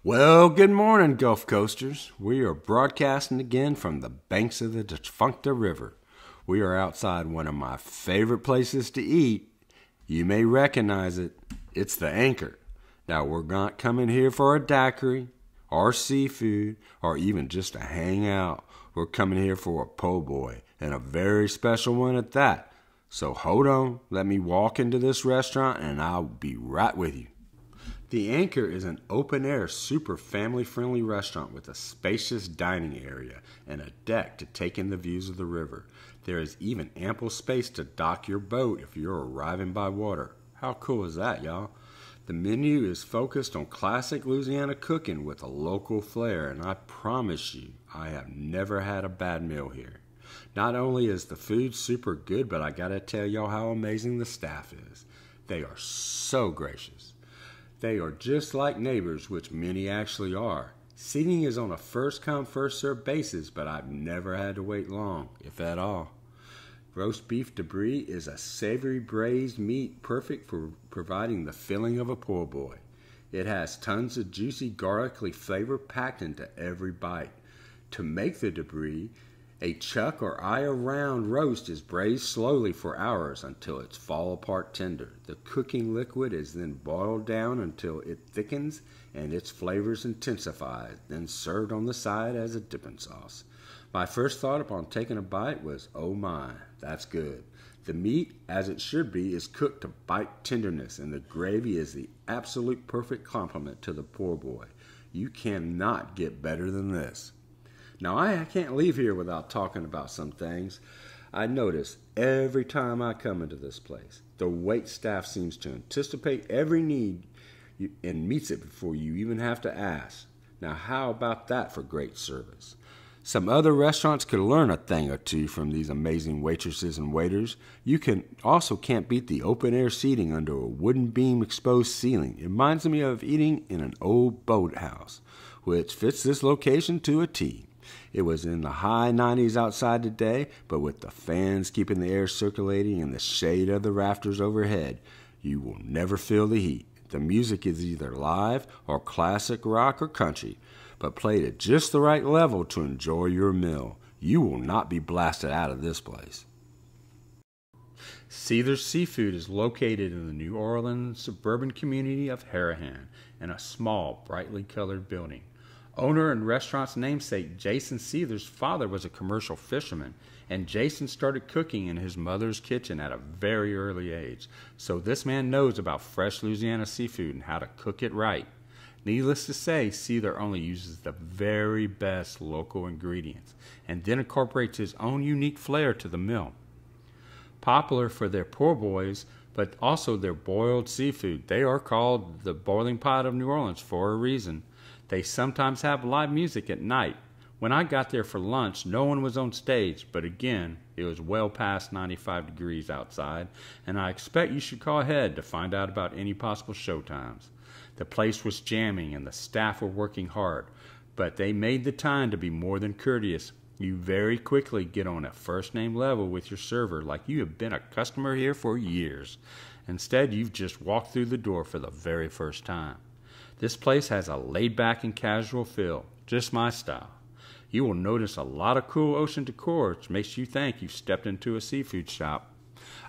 Well, good morning, Gulf Coasters. We are broadcasting again from the banks of the defunct river. We are outside one of my favorite places to eat. You may recognize it. It's the Anchor. Now, we're not coming here for a daiquiri or seafood or even just to hang out. We're coming here for a po' boy, and a very special one at that. So hold on, let me walk into this restaurant and I'll be right with you. The Anchor is an open-air, super family-friendly restaurant with a spacious dining area and a deck to take in the views of the river. There is even ample space to dock your boat if you're arriving by water. How cool is that, y'all? The menu is focused on classic Louisiana cooking with a local flair, and I promise you, I have never had a bad meal here. Not only is the food super good, but I gotta tell y'all how amazing the staff is. They are so gracious. They are just like neighbors, which many actually are. Seating is on a first-come, first-served basis, but I've never had to wait long, if at all. Roast beef debris is a savory braised meat perfect for providing the filling of a po' boy. It has tons of juicy, garlicky flavor packed into every bite. To make the debris, a chuck or eye-around roast is braised slowly for hours until it's fall-apart tender. The cooking liquid is then boiled down until it thickens and its flavors intensify, then served on the side as a dipping sauce. My first thought upon taking a bite was, oh my, that's good. The meat, as it should be, is cooked to bite tenderness, and the gravy is the absolute perfect complement to the po' boy. You cannot get better than this. Now, I can't leave here without talking about some things I notice every time I come into this place. The wait staff seems to anticipate every need and meets it before you even have to ask. Now, how about that for great service? Some other restaurants could learn a thing or two from these amazing waitresses and waiters. You can't beat the open-air seating under a wooden beam exposed ceiling. It reminds me of eating in an old boathouse, which fits this location to a T. It was in the high 90s outside today, but with the fans keeping the air circulating and the shade of the rafters overhead, you will never feel the heat. The music is either live or classic rock or country, but played at just the right level to enjoy your meal. You will not be blasted out of this place. Seithers Seafood is located in the New Orleans suburban community of Harahan in a small, brightly colored building. Owner and restaurant's namesake Jason Seithers' father was a commercial fisherman, and Jason started cooking in his mother's kitchen at a very early age. So this man knows about fresh Louisiana seafood and how to cook it right. Needless to say, Seithers only uses the very best local ingredients and then incorporates his own unique flair to the meal. Popular for their po' boys, but also their boiled seafood, they are called the boiling pot of New Orleans for a reason. They sometimes have live music at night. When I got there for lunch, no one was on stage, but again, it was well past 95 degrees outside, and I expect you should call ahead to find out about any possible show times. The place was jamming and the staff were working hard, but they made the time to be more than courteous. You very quickly get on a first-name level with your server like you have been a customer here for years. Instead, you've just walked through the door for the very first time. This place has a laid-back and casual feel, just my style. You will notice a lot of cool ocean decor, which makes you think you've stepped into a seafood shop.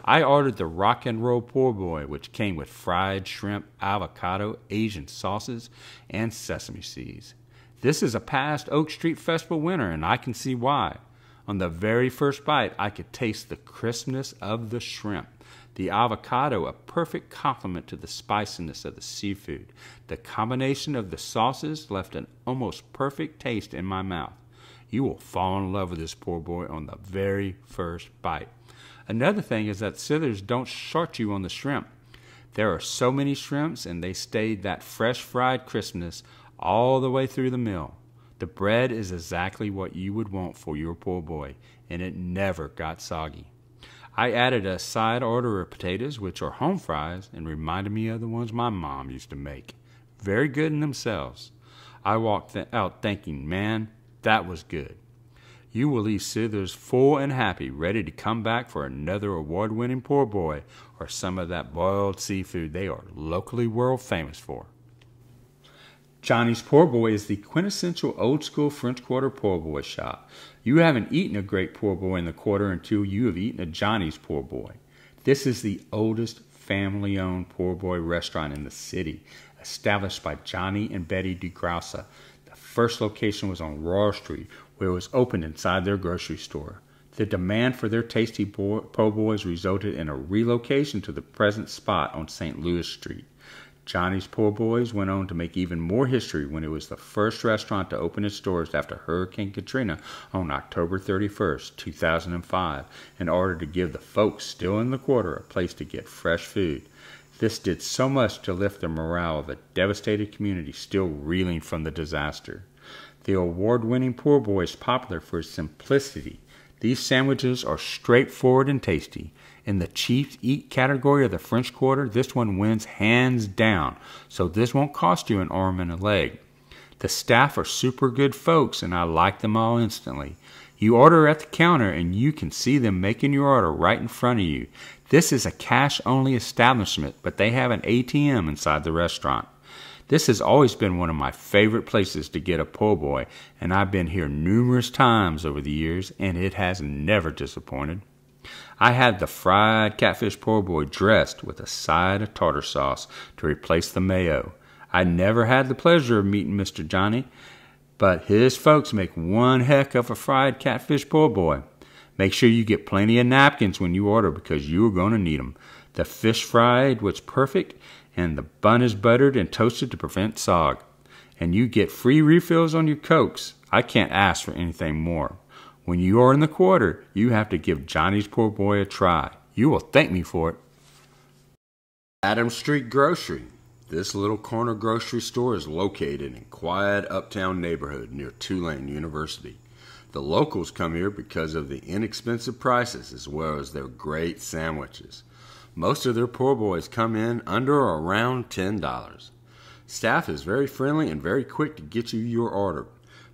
I ordered the rock and roll po' boy, which came with fried shrimp, avocado, Asian sauces, and sesame seeds. This is a past Oak Street Festival winner, and I can see why. On the very first bite, I could taste the crispness of the shrimp. The avocado, a perfect complement to the spiciness of the seafood. The combination of the sauces left an almost perfect taste in my mouth. You will fall in love with this po' boy on the very first bite. Another thing is that Seithers don't short you on the shrimp. There are so many shrimps, and they stayed that fresh fried crispness all the way through the meal. The bread is exactly what you would want for your po' boy, and it never got soggy. I added a side order of potatoes, which are home fries, and reminded me of the ones my mom used to make. Very good in themselves. I walked out thinking, man, that was good. You will leave Seithers full and happy, ready to come back for another award-winning po' boy or some of that boiled seafood they are locally world famous for. Johnny's Poor Boy is the quintessential old-school French Quarter Poor Boy shop. You haven't eaten a great Poor Boy in the Quarter until you have eaten a Johnny's Poor Boy. This is the oldest family-owned Poor Boy restaurant in the city, established by Johnny and Betty DeGrausa. The first location was on Royal Street, where it was opened inside their grocery store. The demand for their tasty po' boys resulted in a relocation to the present spot on St. Louis Street. Johnny's Poor Boys went on to make even more history when it was the first restaurant to open its doors after Hurricane Katrina on October 31st, 2005, in order to give the folks still in the Quarter a place to get fresh food. This did so much to lift the morale of a devastated community still reeling from the disaster. The award-winning Poor Boy is popular for its simplicity. These sandwiches are straightforward and tasty. In the cheap eat category of the French Quarter, this one wins hands down, so this won't cost you an arm and a leg. The staff are super good folks, and I like them all instantly. You order at the counter, and you can see them making your order right in front of you. This is a cash-only establishment, but they have an ATM inside the restaurant. This has always been one of my favorite places to get a po' boy, and I've been here numerous times over the years, and it has never disappointed. I had the fried catfish po' boy dressed with a side of tartar sauce to replace the mayo. I never had the pleasure of meeting Mr. Johnny, but his folks make one heck of a fried catfish po' boy. Make sure you get plenty of napkins when you order because you are going to need them. The fish fried was perfect, and the bun is buttered and toasted to prevent sog. And you get free refills on your Cokes. I can't ask for anything more. When you are in the Quarter, you have to give Johnny's Poor Boy a try. You will thank me for it. Adams Street Grocery. This little corner grocery store is located in quiet Uptown neighborhood near Tulane University. The locals come here because of the inexpensive prices as well as their great sandwiches. Most of their poor boys come in under or around $10. Staff is very friendly and very quick to get you your order,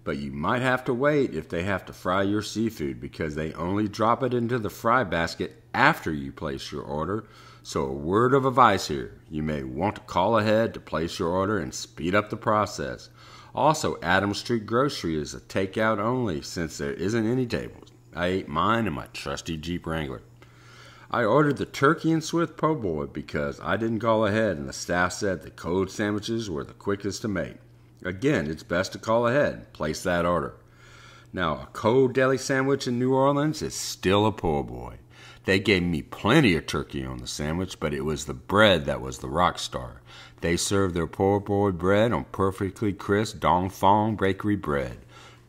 but you might have to wait if they have to fry your seafood because they only drop it into the fry basket after you place your order. So a word of advice here, you may want to call ahead to place your order and speed up the process. Also, Adams Street Grocery is a takeout only since there isn't any tables. I ate mine in my trusty Jeep Wrangler. I ordered the turkey and Swift po' boy because I didn't call ahead and the staff said the cold sandwiches were the quickest to make. Again, it's best to call ahead and place that order. Now, a cold deli sandwich in New Orleans is still a po' boy. They gave me plenty of turkey on the sandwich, but it was the bread that was the rock star. They served their po' boy bread on perfectly crisp Dong Fong Bakery bread.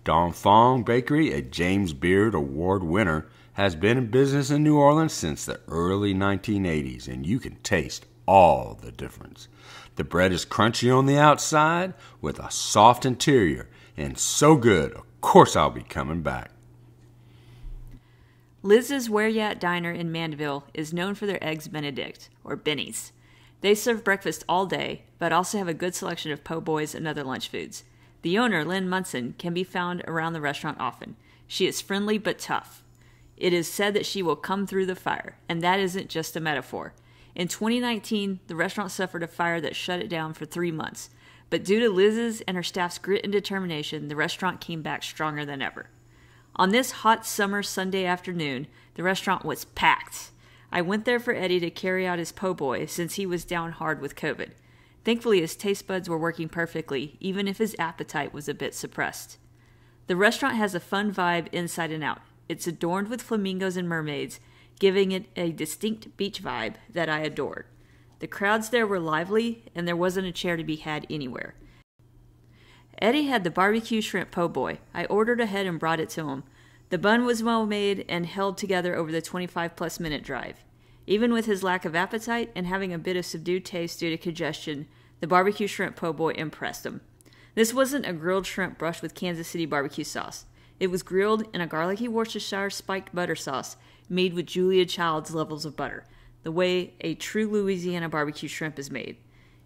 Dong Fong Bakery, a James Beard Award winner, has been in business in New Orleans since the early 1980s, and you can taste all the difference. The bread is crunchy on the outside with a soft interior, and so good, of course I'll be coming back. Liz's Where Ya At Diner in Mandeville is known for their Eggs Benedict, or Bennies. They serve breakfast all day, but also have a good selection of po' boys and other lunch foods. The owner, Lynn Munson, can be found around the restaurant often. She is friendly but tough. It is said that she will come through the fire, and that isn't just a metaphor. In 2019, the restaurant suffered a fire that shut it down for 3 months, but due to Liz's and her staff's grit and determination, the restaurant came back stronger than ever. On this hot summer Sunday afternoon, the restaurant was packed. I went there for Eddy to carry out his po' boy since he was down hard with COVID. Thankfully, his taste buds were working perfectly, even if his appetite was a bit suppressed. The restaurant has a fun vibe inside and out. It's adorned with flamingos and mermaids, giving it a distinct beach vibe that I adored. The crowds there were lively, and there wasn't a chair to be had anywhere. Eddy had the barbecue shrimp po' boy. I ordered ahead and brought it to him. The bun was well made and held together over the 25-plus minute drive. Even with his lack of appetite and having a bit of subdued taste due to congestion, the barbecue shrimp po' boy impressed him. This wasn't a grilled shrimp brushed with Kansas City barbecue sauce. It was grilled in a garlicky Worcestershire spiked butter sauce made with Julia Child's levels of butter, the way a true Louisiana barbecue shrimp is made.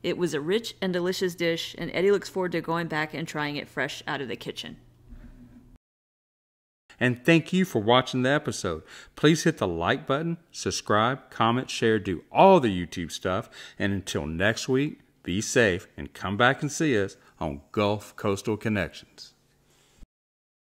It was a rich and delicious dish, and Eddy looks forward to going back and trying it fresh out of the kitchen. And thank you for watching the episode. Please hit the like button, subscribe, comment, share, do all the YouTube stuff. And until next week, be safe and come back and see us on Gulf Coastal Connections.